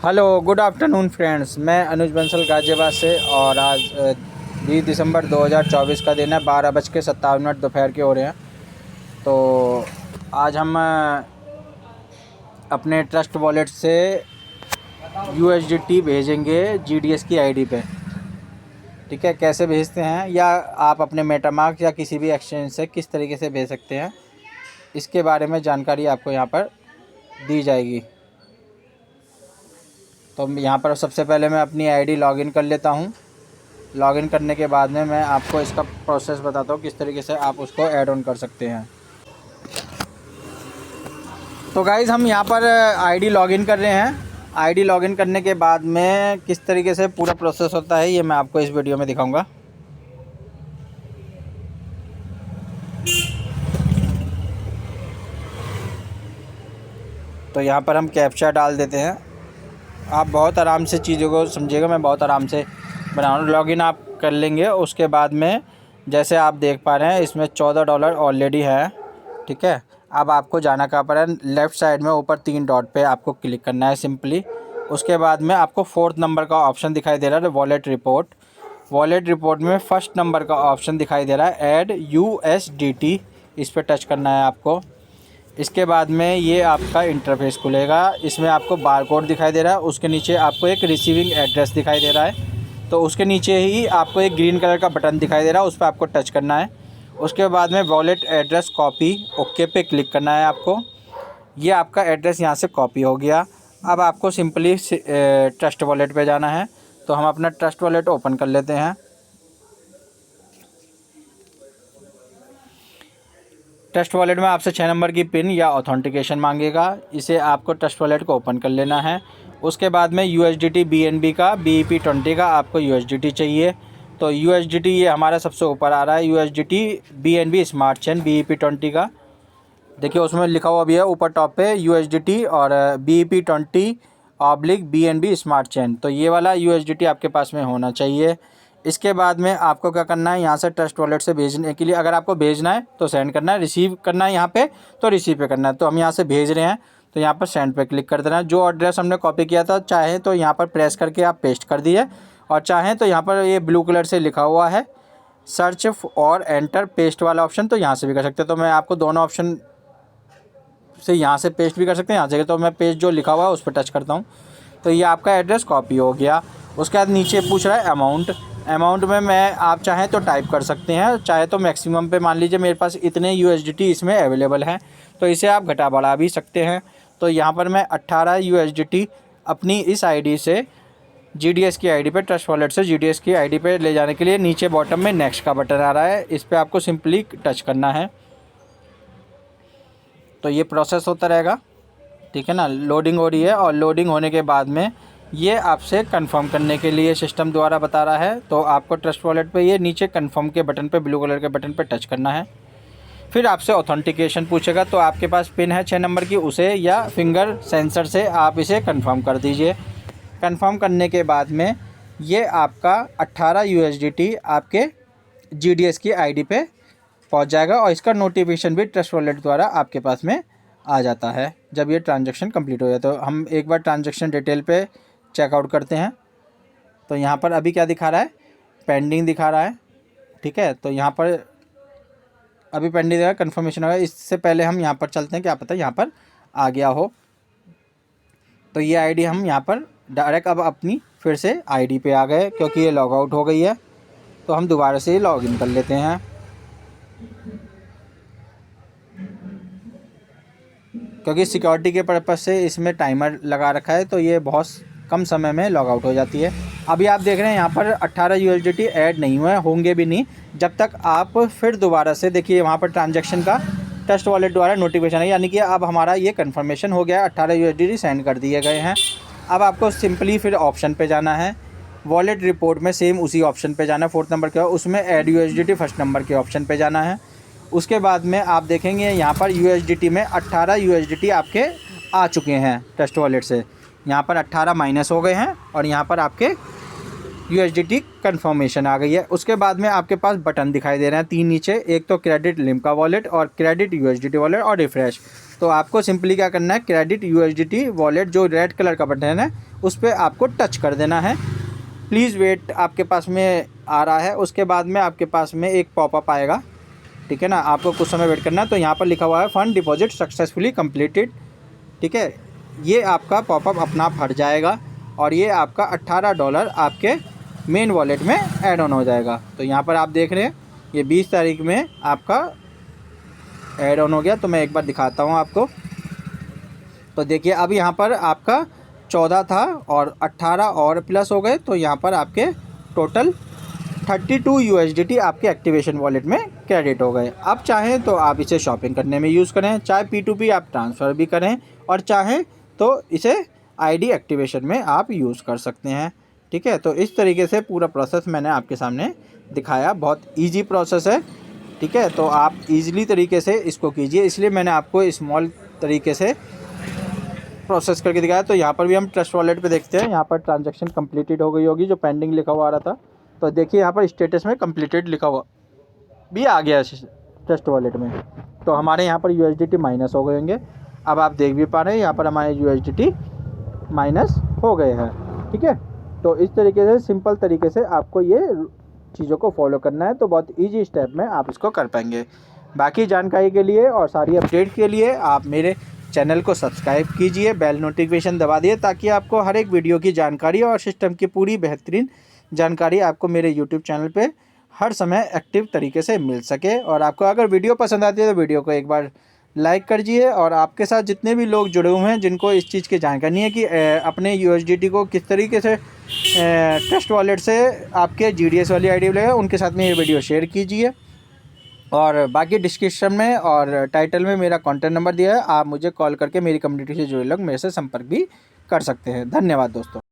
Hello, good afternoon friends. मैं अनुज बंसल गाज़ियाबाद से और आज 20 दिसंबर 2024 का दिन है। 12:57 दोपहर के हो रहे हैं। तो आज हम अपने ट्रस्ट वॉलेट से USDT भेजेंगे GDS की आईडी पे। ठीक है, कैसे भेजते हैं या आप अपने मेटामार्क या किसी भी एक्सचेंज से किस तरीके से भेज सकते हैं, इसके बारे में जानकारी आपको यहाँ पर दी जाएगी। तो यहाँ पर सबसे पहले मैं अपनी आईडी लॉगिन कर लेता हूँ। लॉगिन करने के बाद में मैं आपको इसका प्रोसेस बताता हूँ किस तरीके से आप उसको ऐड ऑन कर सकते हैं। तो गाइज़, हम यहाँ पर आईडी लॉगिन कर रहे हैं। आईडी लॉगिन करने के बाद में किस तरीके से पूरा प्रोसेस होता है ये मैं आपको इस वीडियो में दिखाऊंगा। तो यहाँ पर हम कैप्चा डाल देते हैं। आप बहुत आराम से चीज़ों को समझिएगा, मैं बहुत आराम से बना रहा हूँ। लॉगिन आप कर लेंगे, उसके बाद में जैसे आप देख पा रहे हैं इसमें $14 ऑलरेडी है। ठीक है, अब आपको जाना कहाँ पर है, लेफ़्ट साइड में ऊपर 3 डॉट पे आपको क्लिक करना है सिंपली। उसके बाद में आपको 4th नंबर का ऑप्शन दिखाई दे रहा है वॉलेट रिपोर्ट। वॉलेट रिपोर्ट में 1st नंबर का ऑप्शन दिखाई दे रहा है ऐड USDT, इस पर टच करना है आपको। इसके बाद में ये आपका इंटरफेस खुलेगा। इसमें आपको बारकोड दिखाई दे रहा है, उसके नीचे आपको एक रिसीविंग एड्रेस दिखाई दे रहा है। तो उसके नीचे ही आपको एक ग्रीन कलर का बटन दिखाई दे रहा है, उस पर आपको टच करना है। उसके बाद में वॉलेट एड्रेस कॉपी, ओके पे क्लिक करना है आपको। ये आपका एड्रेस यहाँ से कॉपी हो गया। अब आपको सिंपली ट्रस्ट वॉलेट पे जाना है। तो हम अपना ट्रस्ट वॉलेट ओपन कर लेते हैं। ट्रस्ट वॉलेट में आपसे 6 नंबर की पिन या ऑथेंटिकेशन मांगेगा। इसे आपको ट्रस्ट वॉलेट को ओपन कर लेना है। उसके बाद में USDT BNB का BEP20 का आपको USDT चाहिए। तो USDT ये हमारा सबसे ऊपर आ रहा है, USDT BNB smart chain BEP20 का। देखिए उसमें लिखा हुआ भी है ऊपर टॉप पे USDT और BEP20/ BNB स्मार्ट चेन। तो ये वाला USDT आपके पास में होना चाहिए। इसके बाद में आपको क्या करना है, यहाँ से ट्रस्ट वॉलेट से भेजने के लिए अगर आपको भेजना है तो सेंड करना है, रिसीव करना है यहाँ पे तो रिसीव पे करना है। तो हम यहाँ से भेज रहे हैं तो यहाँ पर सेंड पे क्लिक कर देना है। जो एड्रेस हमने कॉपी किया था चाहे तो यहाँ पर प्रेस करके आप पेस्ट कर दिए, और चाहें तो यहाँ पर ये ब्लू कलर से लिखा हुआ है सर्च और एंटर पेस्ट वाला ऑप्शन, तो यहाँ से भी कर सकते हैं। तो मैं आपको दोनों ऑप्शन से यहाँ से पेस्ट भी कर सकते हैं, यहाँ से। तो मैं पेस्ट जो लिखा हुआ है उस पर टच करता हूँ। तो ये आपका एड्रेस कॉपी हो गया। उसके बाद नीचे पूछ रहा है अमाउंट में मैं आप चाहें तो टाइप कर सकते हैं, चाहे तो मैक्सिमम पे मान लीजिए मेरे पास इतने USDT इसमें अवेलेबल हैं, तो इसे आप घटा बढ़ा भी सकते हैं। तो यहाँ पर मैं 18 USDT अपनी इस आईडी से GDS की आईडी पे, ट्रस्ट वॉलेट से GDS की आईडी पे ले जाने के लिए नीचे बॉटम में नेक्स्ट का बटन आ रहा है, इस पर आपको सिंपली टच करना है। तो ये प्रोसेस होता रहेगा। ठीक है ना, लोडिंग हो रही है और लोडिंग होने के बाद में ये आपसे कंफर्म करने के लिए सिस्टम द्वारा बता रहा है। तो आपको ट्रस्ट वॉलेट पे ये नीचे कंफर्म के बटन पे, ब्लू कलर के बटन पे टच करना है। फिर आपसे ऑथेंटिकेशन पूछेगा, तो आपके पास पिन है 6 नंबर की, उसे या फिंगर सेंसर से आप इसे कंफर्म कर दीजिए। कंफर्म करने के बाद में ये आपका 18 USDT आपके GDS की आईडी पे पहुंच जाएगा, और इसका नोटिफिकेशन भी ट्रस्ट वॉलेट द्वारा आपके पास में आ जाता है जब ये ट्रांजैक्शन कंप्लीट हो जाए। तो हम एक बार ट्रांजैक्शन डिटेल पे चेकआउट करते हैं। तो यहाँ पर अभी क्या दिखा रहा है, पेंडिंग दिखा रहा है। ठीक है, तो यहाँ पर अभी पेंडिंग दिखा, कन्फर्मेशन होगा। इससे पहले हम यहाँ पर चलते हैं, क्या पता यहाँ पर आ गया हो। तो ये आईडी हम यहाँ पर डायरेक्ट अब अपनी फिर से आईडी पे आ गए, क्योंकि ये लॉग आउट हो गई है। तो हम दोबारा से लॉग इन कर लेते हैं। क्योंकि सिक्योरिटी के पर्पज़ से इसमें टाइमर लगा रखा है, तो ये बहुत कम समय में लॉग आउट हो जाती है। अभी आप देख रहे हैं यहाँ पर 18 USDT ऐड नहीं हुए, होंगे भी नहीं जब तक आप फिर दोबारा से देखिए वहाँ पर ट्रांजैक्शन का ट्रस्ट वॉलेट द्वारा नोटिफिकेशन है, यानी कि अब हमारा ये कंफर्मेशन हो गया, 18 USDT सेंड कर दिए गए हैं। अब आपको सिंपली फिर ऑप्शन पे जाना है, वॉलेट रिपोर्ट में सेम उसी ऑप्शन पे जाना है, 4th नंबर के, उसमें ऐड USDT 1st नंबर के ऑप्शन पे जाना है। उसके बाद में आप देखेंगे यहाँ पर USDT में 18 USDT आपके आ चुके हैं ट्रस्ट वॉलेट से। यहाँ पर 18 माइनस हो गए हैं और यहाँ पर आपके USDT कंफर्मेशन आ गई है। उसके बाद में आपके पास बटन दिखाई दे रहे हैं 3 नीचे, एक तो क्रेडिट लिम्का वॉलेट और क्रेडिट USDT वॉलेट और रिफ्रेश। तो आपको सिंपली क्या करना है, क्रेडिट USDT वॉलेट जो रेड कलर का बटन है उस पर आपको टच कर देना है। प्लीज़ वेट आपके पास में आ रहा है। उसके बाद में आपके पास में एक पॉपअप आएगा, ठीक है ना, आपको कुछ समय वेट करना है। तो यहाँ पर लिखा हुआ है फंड डिपॉजिट सक्सेसफुली कंप्लीटेड, ठीक है। ये आपका पॉपअप अपना आप हट जाएगा और ये आपका $18 आपके मेन वॉलेट में ऐड ऑन हो जाएगा। तो यहाँ पर आप देख रहे हैं ये 20 तारीख में आपका ऐड ऑन हो गया। तो मैं एक बार दिखाता हूँ आपको। तो देखिए अब यहाँ पर आपका 14 था और 18 और प्लस हो गए, तो यहाँ पर आपके टोटल 32 USDT आपके एक्टिवेशन वॉलेट में क्रेडिट हो गए। अब चाहें तो आप इसे शॉपिंग करने में यूज़ करें, चाहे P2P आप ट्रांसफ़र भी करें, और चाहें तो इसे ID एक्टिवेशन में आप यूज़ कर सकते हैं, ठीक है। तो इस तरीके से पूरा प्रोसेस मैंने आपके सामने दिखाया। बहुत ईजी प्रोसेस है, ठीक है। तो आप ईजिली तरीके से इसको कीजिए, इसलिए मैंने आपको स्मॉल तरीके से प्रोसेस करके दिखाया। तो यहाँ पर भी हम ट्रस्ट वॉलेट पे देखते हैं, यहाँ पर ट्रांजैक्शन कंप्लीटेड हो गई होगी, जो पेंडिंग लिखा हुआ आ रहा था। तो देखिए यहाँ पर स्टेटस में कंप्लीटेड लिखा हुआ भी आ गया है ट्रस्ट वॉलेट में। तो हमारे यहाँ पर USDT माइनस हो गए होंगे। अब आप देख भी पा रहे हैं यहाँ पर हमारे USDT माइनस हो गए हैं, ठीक है। तो इस तरीके से सिंपल तरीके से आपको ये चीज़ों को फॉलो करना है, तो बहुत ईजी स्टेप में आप इसको कर पाएंगे। बाकी जानकारी के लिए और सारी अपडेट के लिए आप मेरे चैनल को सब्सक्राइब कीजिए, बेल नोटिफिकेशन दबा दिए, ताकि आपको हर एक वीडियो की जानकारी और सिस्टम की पूरी बेहतरीन जानकारी आपको मेरे यूट्यूब चैनल पे हर समय एक्टिव तरीके से मिल सके। और आपको अगर वीडियो पसंद आती है तो वीडियो को एक बार लाइक कर दीजिए। और आपके साथ जितने भी लोग जुड़े हुए हैं जिनको इस चीज़ की जानकारी नहीं है कि अपने USDT को किस तरीके से ट्रस्ट वॉलेट से आपके GDS वाली ID लगेगा, उनके साथ में ये वीडियो शेयर कीजिए। और बाकी डिस्क्रिप्शन में और टाइटल में मेरा कॉन्टैक्ट नंबर दिया है, आप मुझे कॉल करके मेरी कम्युनिटी से जुड़े लोग मेरे से संपर्क भी कर सकते हैं। धन्यवाद दोस्तों।